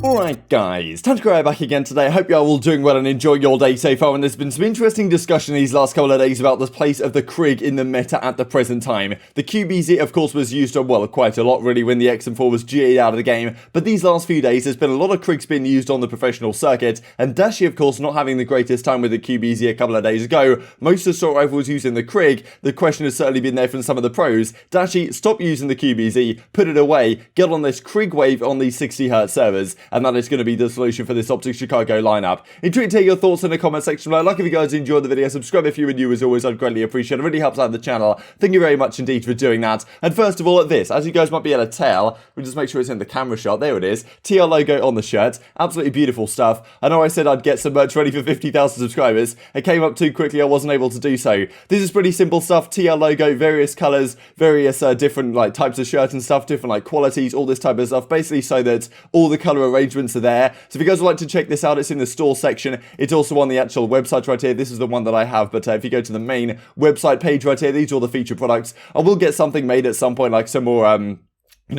Alright guys, TacticalRab back again today. I hope you are all doing well and enjoying your day so far, and there's been some interesting discussion these last couple of days about the place of the Krig in the meta at the present time. The QBZ of course was used on, well, quite a lot really when the XM4 was GA'd out of the game, but these last few days there's been a lot of Krigs being used on the professional circuit, and Dashy of course not having the greatest time with the QBZ a couple of days ago. Most assault rifles using the Krig. The question has certainly been there from some of the pros. Dashy, stop using the QBZ, put it away, get on this Krig wave on these 60Hz servers, and that is going to be the solution for this OpTic Chicago lineup. Intrigued to hear your thoughts in the comment section below. Like if you guys enjoyed the video, subscribe if you were new as always, I'd greatly appreciate it. It really helps out the channel. Thank you very much indeed for doing that. And first of all, at this, as you guys might be able to tell, we'll just make sure it's in the camera shot. There it is. TR logo on the shirt. Absolutely beautiful stuff. I know I said I'd get some merch ready for 50,000 subscribers. It came up too quickly, I wasn't able to do so. This is pretty simple stuff. TR logo, various colors, various different like types of shirt and stuff, different like qualities, all this type of stuff, basically so that all the color arrangements are there. So if you guys would like to check this out, it's in the store section. It's also on the actual website right here. This is the one that I have, but if you go to the main website page right here, these are all the featured products. I will get something made at some point, like some more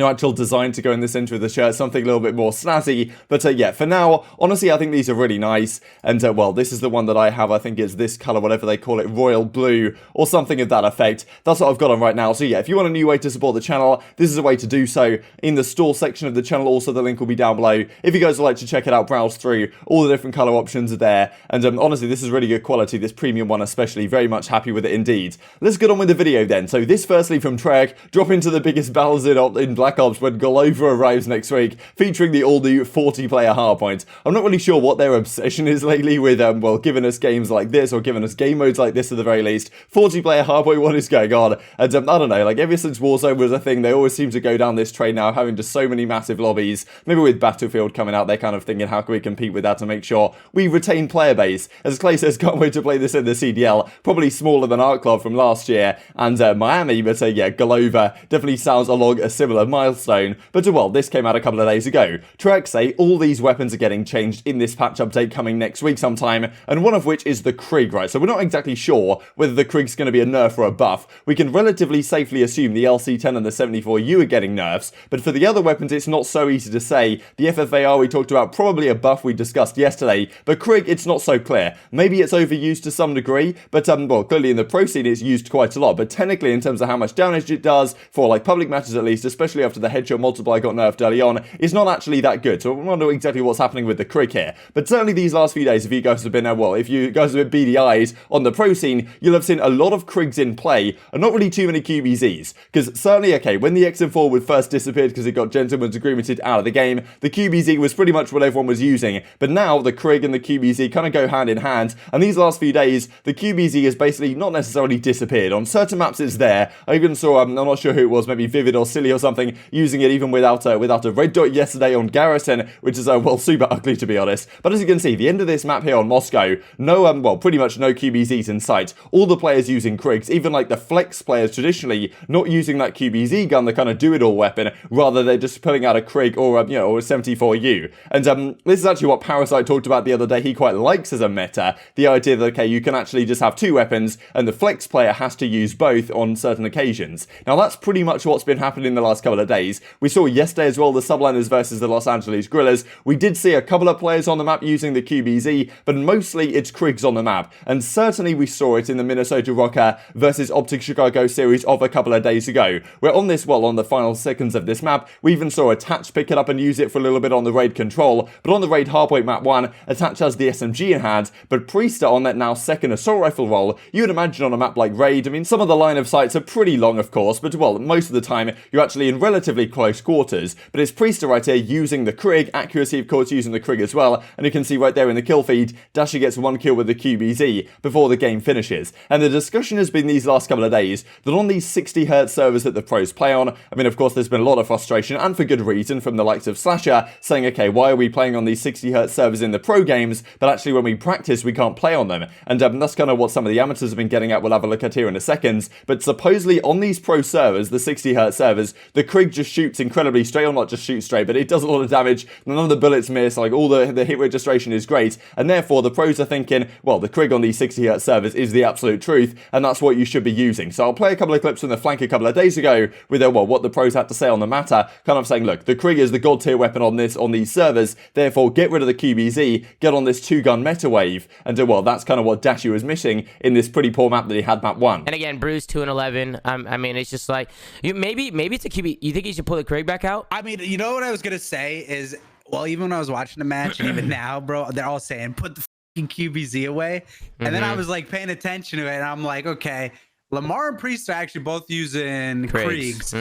actual design to go in the center of the shirt, something a little bit more snazzy, but yeah, for now, honestly, I think these are really nice, and well, this is the one that I have. I think it's this color, whatever they call it, royal blue, or something of that effect. That's what I've got on right now. So yeah, if you want a new way to support the channel, this is a way to do so in the store section of the channel. Also, the link will be down below. If you guys would like to check it out, browse through, all the different color options are there, and honestly, this is really good quality, this premium one especially. Very much happy with it indeed. Let's get on with the video then. So this firstly from Trek, drop into the biggest battles in Black Ops when Gunless arrives next week, featuring the all-new 40-player hardpoint. I'm not really sure what their obsession is lately with, well, giving us games like this, or giving us game modes like this at the very least. 40-player hardpoint, what is going on? And I don't know, like ever since Warzone was a thing, they always seem to go down this train now, having just so many massive lobbies. Maybe with Battlefield coming out, they're kind of thinking, how can we compete with that to make sure we retain player base? As Clay says, can't wait to play this in the CDL, probably smaller than Arc Club from last year, and Miami, but yeah, Gunless definitely sounds along a similar milestone. But well, this came out a couple of days ago. Trek say all these weapons are getting changed in this patch update coming next week sometime, and one of which is the Krig, right? So we're not exactly sure whether the Krig's going to be a nerf or a buff. We can relatively safely assume the LC-10 and the 74U are getting nerfs, but for the other weapons it's not so easy to say. The FFAR we talked about, probably a buff we discussed yesterday, but Krig, it's not so clear. Maybe it's overused to some degree, but well, clearly in the pro scene it's used quite a lot, but technically in terms of how much damage it does, for like public matches at least, especially after the headshot multiplier got nerfed early on, is not actually that good. So I wonder exactly what's happening with the Krig here. But certainly these last few days, if you guys have been, well, if you guys have been BDIs on the pro scene, you'll have seen a lot of Krigs in play, and not really too many QBZs. Because certainly, okay, when the XM4 would first disappeared because it got gentleman's agreemented out of the game, the QBZ was pretty much what everyone was using. But now the Krig and the QBZ kind of go hand in hand, and these last few days, the QBZ has basically not necessarily disappeared. On certain maps it's there. I even saw, I'm not sure who it was, maybe Vivid or Silly or something, using it even without a red dot yesterday on Garrison, which is, well, super ugly to be honest. But as you can see, the end of this map here on Moscow, no, well, pretty much no QBZs in sight. All the players using Krigs, even like the flex players traditionally, not using that QBZ gun, the kind of do-it-all weapon, rather they're just pulling out a Krig or, you know, or a 74U. And this is actually what Parasite talked about the other day. He quite likes as a meta, the idea that, okay, you can actually just have two weapons, and the flex player has to use both on certain occasions. Now, that's pretty much what's been happening in the last couple of days. We saw yesterday as well the Subliners versus the Los Angeles Guerrillas. We did see a couple of players on the map using the QBZ, but mostly it's Krigs on the map. And certainly we saw it in the Minnesota Rokkr versus OpTic Chicago series of a couple of days ago. Where on this, well, on the final seconds of this map, we even saw Attach pick it up and use it for a little bit on the raid control. But on the raid hardpoint map 1, Attach has the SMG in hand, but Priestahh on that now second assault rifle role. You would imagine on a map like raid, I mean, some of the line of sights are pretty long, of course, but well, most of the time you're actually in relatively close quarters. But it's Priestahh right here using the Krig, accuracy of course using the Krig as well, and you can see right there in the kill feed, Dashy gets one kill with the QBZ before the game finishes. And the discussion has been these last couple of days that on these 60Hz servers that the pros play on, I mean, of course there's been a lot of frustration, and for good reason, from the likes of Slasher saying, okay, why are we playing on these 60Hz servers in the pro games, but actually when we practice we can't play on them. And that's kind of what some of the amateurs have been getting at. We'll have a look at here in a second. But supposedly on these pro servers, the 60Hz servers, the Krig just shoots incredibly straight, or not just shoots straight, but it does a lot of damage. None of the bullets miss, like all the hit registration is great, and therefore the pros are thinking, well, the Krig on these 60Hz servers is the absolute truth, and that's what you should be using. So I'll play a couple of clips from the flank a couple of days ago with what the pros had to say on the matter, kind of saying, look, the Krig is the god tier weapon on these servers, therefore get rid of the QBZ, get on this 2-gun meta wave, and well, that's kind of what Dashy was missing in this pretty poor map that he had, map 1. And again, Bruce 2-11. I mean, it's just like maybe it's a QB. You think he should pull the Krig back out? I mean, you know what I was gonna say is, well, even when I was watching the match, and even now, bro, they're all saying put the fucking QBZ away, and then I was like paying attention to it, and I'm like, okay, Lamar and Priestahh are actually both using Krigs,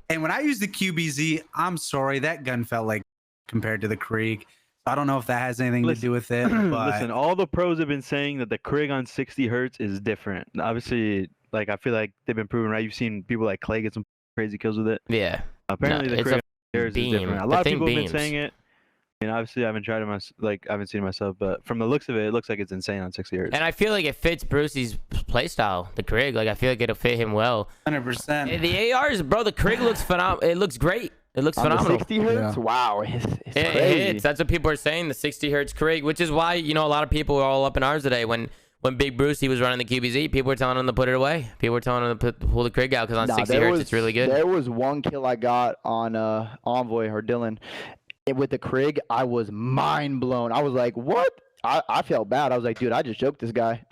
and when I use the QBZ, I'm sorry, that gun felt like compared to the Krig. I don't know if that has anything to do with it. But listen, all the pros have been saying that the Krig on 60 Hz is different. Obviously, like I feel like they've been proven right. You've seen people like Clay get some crazy kills with it. Yeah. Apparently, the Krig on Hz is different. A lot of people have been saying it. I mean, obviously, I haven't tried it I haven't seen it myself, but from the looks of it, it looks like it's insane on 60 Hz. And I feel like it fits Brucey's playstyle, the Krig. Like I feel like it'll fit him well. 100%. The ARs, bro. The Krig looks phenomenal. It looks great. It looks phenomenal. 60 Hz? Yeah. Wow, it's it crazy. hits. That's what people are saying. The 60 Hz Krig, which is why a lot of people were all up in ours today when Big Brucey was running the QBZ. People were telling him to put it away. People were telling him to pull the Krig out because on 60 Hz it's really good. There was one kill I got on Envoy or Dylan with the Krig. I was mind blown. I was like, what? I felt bad. I was like, dude, I just choked this guy.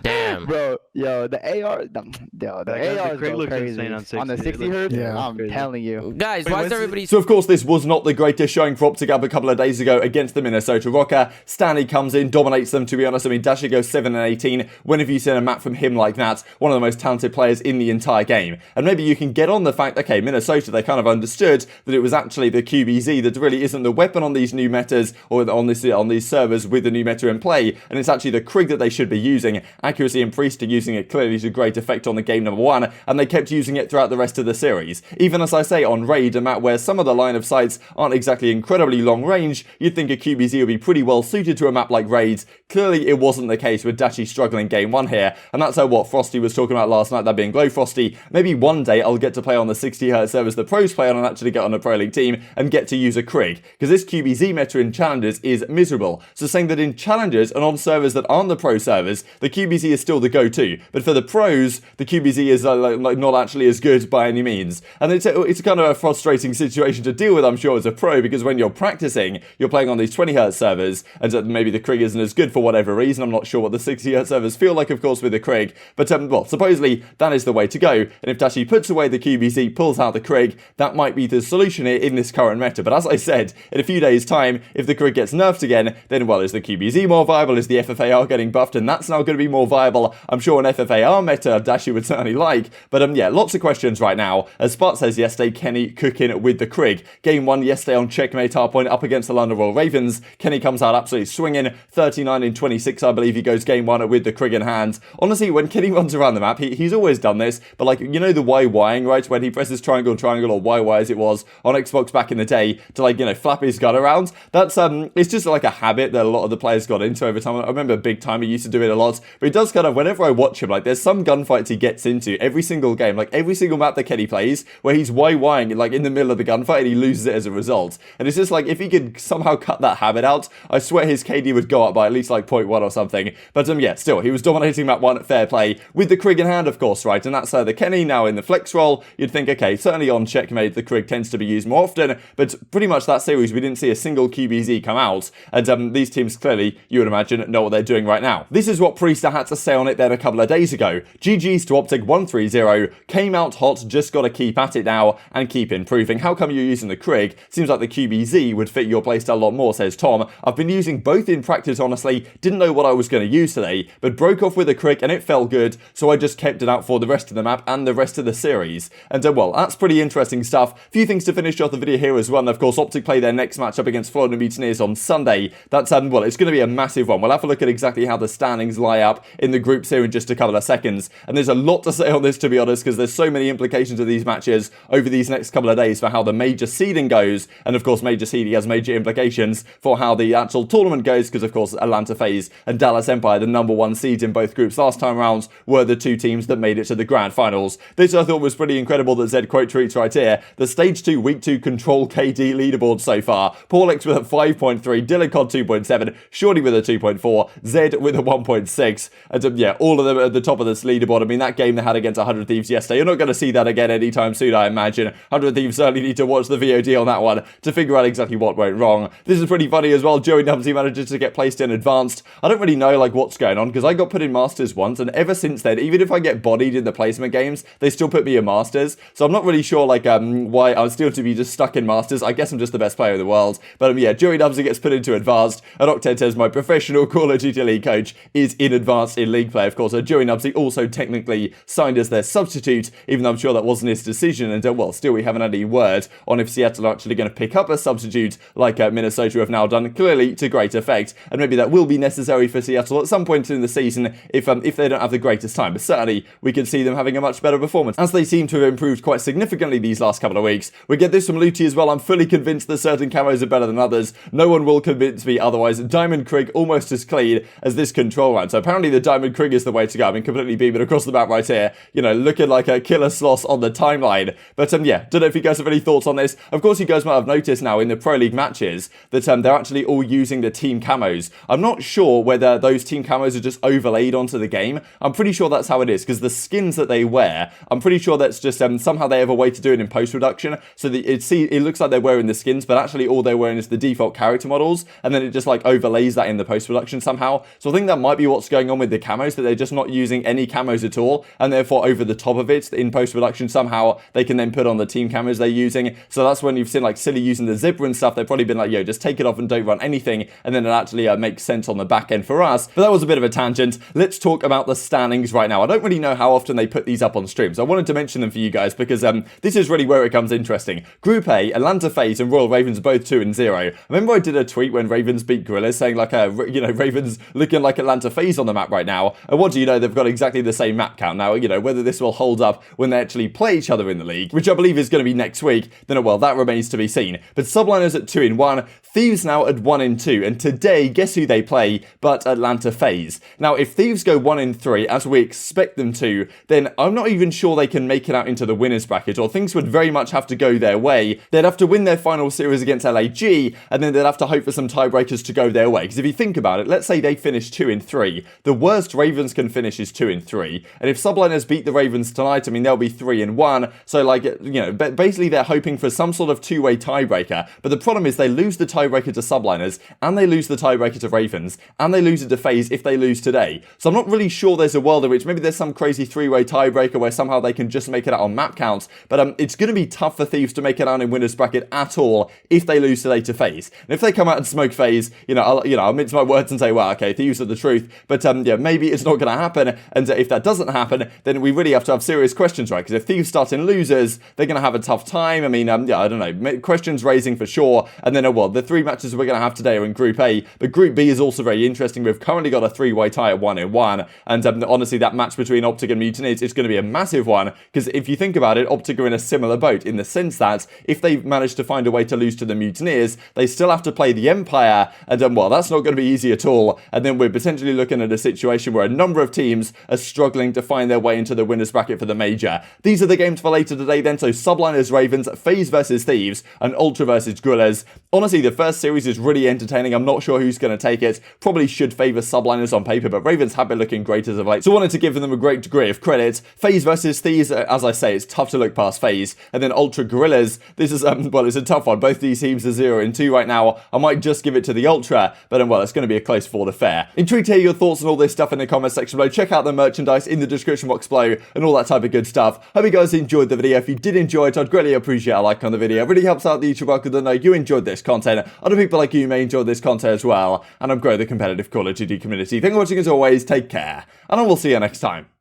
Damn. Bro, yo, the AR, the AR looks crazy. Insane On the 60 Hz, yeah, I'm telling you. Guys, why is everybody... So, of course, this was not the greatest showing for OpTic a couple of days ago against the Minnesota Rokkr. Stanley comes in, dominates them, to be honest. I mean, Dashy goes 7-18. When have you seen a map from him like that? One of the most talented players in the entire game. And maybe you can get on the fact, okay, Minnesota, they kind of understood that it was actually the QBZ that really isn't the weapon on these new metas, or on these servers with the new meta in play, and it's actually the Krig that they should be using. Accuracy and Priestahh using it clearly to great effect on the game number 1, and they kept using it throughout the rest of the series. Even as I say, on Raid, a map where some of the line of sights aren't exactly incredibly long range, you'd think a QBZ would be pretty well suited to a map like Raid. Clearly it wasn't the case with Dashy struggling game 1 here, and that's what Frosty was talking about last night, that being Glow Frosty. Maybe one day I'll get to play on the 60 Hz servers the pros play on and actually get on a Pro League team and get to use a Krig, because this QBZ meta in challenges is miserable. So saying that in challenges and on servers that aren't the pro servers, the QBZ is still the go-to, but for the pros, the QBZ is not actually as good by any means. And it's kind of a frustrating situation to deal with, I'm sure, as a pro, because when you're practicing, you're playing on these 20 Hz servers, and maybe the Krig isn't as good for whatever reason. I'm not sure what the 60 Hz servers feel like, of course, with the Krig, but well, supposedly that is the way to go. And if Dashy puts away the QBZ, pulls out the Krig, that might be the solution here in this current meta. But as I said, in a few days' time, if the Krig gets nerfed again, then well, is the QBZ more viable? Is the FFAR getting buffed, and that's now going to be more viable? I'm sure an FFAR meta Dashy would certainly like, but yeah, lots of questions right now. As Spot says yesterday, Kenny cooking with the Krig. Game 1 yesterday on Checkmate Hardpoint up against the London Royal Ravens. Kenny comes out absolutely swinging, 39-26, I believe he goes game 1 with the Krig in hand. Honestly, when Kenny runs around the map, he's always done this, but like, you know the YYing, right? When he presses triangle, or YY as it was on Xbox back in the day to like, flap his gun around. That's, it's just like a habit that a lot of the players got into over time. I remember Big Time, he used to do it a lot, but he does kind of, whenever I watch him, like there's some gunfights he gets into every single game, like every single map that Kenny plays, where he's YYing like in the middle of the gunfight and he loses it as a result. And it's just like, if he could somehow cut that habit out, I swear his KD would go up by at least like 0.1 or something. But yeah, still, he was dominating map 1, fair play, with the Krig in hand, of course, right? And that's the Kenny now in the flex role. You'd think, okay, certainly on Checkmate, the Krig tends to be used more often, but pretty much that series, we didn't see a single QBZ come out. And these teams clearly, you would imagine, know what they're doing right now. This is what Priestahh had to say on it then a couple of days ago. GG's to OpTic 130, came out hot, just got to keep at it now and keep improving. How come you're using the Krig? Seems like the QBZ would fit your playstyle a lot more, says Tom. I've been using both in practice, honestly. Didn't know what I was going to use today, but broke off with a Krig and it felt good, so I just kept it out for the rest of the map and the rest of the series. And well, that's pretty interesting stuff. Few things to finish off the video here as well. And of course, OpTic play their next match up against FeLo Mutineers on Sunday. That's well, it's going going to be a massive one. We'll have a look at exactly how the standings lie up in the groups here in just a couple of seconds. And there's a lot to say on this, to be honest, because there's so many implications of these matches over these next couple of days for how the major seeding goes. And of course, major seeding has major implications for how the actual tournament goes, because of course, Atlanta FaZe and Dallas Empire, the #1 seeds in both groups last time around, were the two teams that made it to the grand finals. This I thought was pretty incredible that Zed quote tweets right here. The stage 2 week 2 control KD leaderboard so far. Paulix with a 5.3, Dillicod 2.7, Shorty with a 2.4, Zed with a 1.6, and yeah, all of them at the top of this leaderboard. I mean, that game they had against 100 Thieves yesterday, you're not going to see that again anytime soon, I imagine. 100 Thieves certainly need to watch the VOD on that one to figure out exactly what went wrong. This is pretty funny as well. Joey Nubsy manages to get placed in advanced. I don't really know like what's going on, because I got put in Masters once, and ever since then, even if I get bodied in the placement games, they still put me in Masters. So I'm not really sure like why I'm still to be just stuck in Masters. I guess I'm just the best player in the world. But yeah, Joey Nubsy gets put into advanced, and Octane says my professional Call of Duty League coach is in advanced in league play. Of course, Joey Nubsy also technically signed as their substitute, even though I'm sure that wasn't his decision. And well, still we haven't had any word on if Seattle are actually going to pick up a substitute like Minnesota have now done, clearly to great effect. And maybe that will be necessary for Seattle at some point in the season if they don't have the greatest time. But certainly we can see them having a much better performance, as they seem to have improved quite significantly these last couple of weeks. We get this from Looty as well. I'm fully convinced that certain camos are better than others. No one will convince me otherwise. Diamond Krig almost as clean as this control round. So apparently the Diamond Krig is the way to go. I mean, completely beaming across the map right here. You know, looking like a killer sloss on the timeline. But yeah, don't know if you guys have any thoughts on this. Of course, you guys might have noticed now in the Pro League matches that they're actually all using the team camos. I'm not sure whether those team camos are just overlaid onto the game. I'm pretty sure that's how it is, because the skins that they wear, I'm pretty sure that's just somehow they have a way to do it in post-production, so that it looks like they're wearing the skins, but actually all they're wearing is the default character models, and then it just like overlays that in the post-production somehow. So I think that might be what's going on with the camos, that they're just not using any camos at all, and therefore over the top of it in post-production somehow they can then put on the team camos they're using. So that's when you've seen like Silly using the zipper and stuff. They've probably been like, yo, just take it off and don't run anything, and then it actually makes sense on the back end for us. But that was a bit of a tangent. Let's talk about the standings right now. I don't really know how often they put these up on streams. I wanted to mention them for you guys because this is really where it comes interesting. Group A, Atlanta FaZe and Royal Ravens both 2-0. I remember I did a tweet when Ravens beat Gorillas saying like, you know, Ravens looking like Atlanta FaZe on the map right now. And what do you know? They've got exactly the same map count now. You know, whether this will hold up when they actually play each other in the league, which I believe is going to be next week, then well, that remains to be seen. But Subliners at 2-1, Thieves now at 1-2, and today, guess who they play but Atlanta FaZe. Now, if Thieves go 1-3, as we expect them to, then I'm not even sure they can make it out into the winners bracket, or things would very much have to go their way. They'd have to win their final series against LAG, and then they'd have to hope for some tiebreakers to go their way. Because if you think about it, let's say they finish 2-3, the worst Ravens can finish is 2-3, and if Subliners beat the Ravens tonight, I mean, they'll be 3-1, so like, you know, basically they're hoping for some sort of two-way tiebreaker, but the problem is they lose the tiebreaker to Subliners, and they lose the tiebreaker to Ravens, and they lose it to FaZe if they lose today. So I'm not really sure there's a world in which maybe there's some crazy three-way tiebreaker where somehow they can just make it out on map counts, but it's going to be tough for Thieves to make it out in winners bracket at all if they lose today to FaZe. And if they come out and smoke FaZe, I'll mince my words and say, well, okay, Thieves are the truth, but yeah, maybe it's not going to happen, and if that doesn't happen, then we really have to have serious questions, right? Because if Thieves start in losers, they're going to have a tough time. I mean, yeah, I don't know, questions raising for sure, and then, well, the three matches we're going to have today are in Group A, but Group B is also very interesting. We've currently got a three-way tie at 1-1, and honestly, that match between OpTic and Mutineers is going to be a massive one, because if you think about it, OpTic are in a similar boat, in the sense that if they manage to find a way to lose to the Mutineers, they still have to play the Empire, and well, that's not going to be easy at all, and then we're potentially looking at a situation where a number of teams are struggling to find their way into the winners bracket for the major. These are the games for later today then, so Subliners Ravens, FaZe versus Thieves, and Ultra versus Gorillas. Honestly, the first series is really entertaining. I'm not sure who's going to take it. Probably should favour Subliners on paper, but Ravens have been looking great as of late, so I wanted to give them a great degree of credit. FaZe versus Thieves, as I say, it's tough to look past FaZe. And then Ultra Gorillas, this is, well, it's a tough one. Both these teams are 0-2 right now. I might just give it to the Ultra, but well, it's going to be a close fought affair. Intrigued to hear your thoughts on all this stuff in the comment section below. Check out the merchandise in the description box below and all that type of good stuff. Hope you guys enjoyed the video. If you did enjoy it, I'd greatly appreciate a like on the video. It really helps out the YouTube algorithm to know you enjoyed this content. Other people like you may enjoy this content as well, and I'm growing the competitive Call of Duty community. Thank you for watching as always. Take care, and I will see you next time.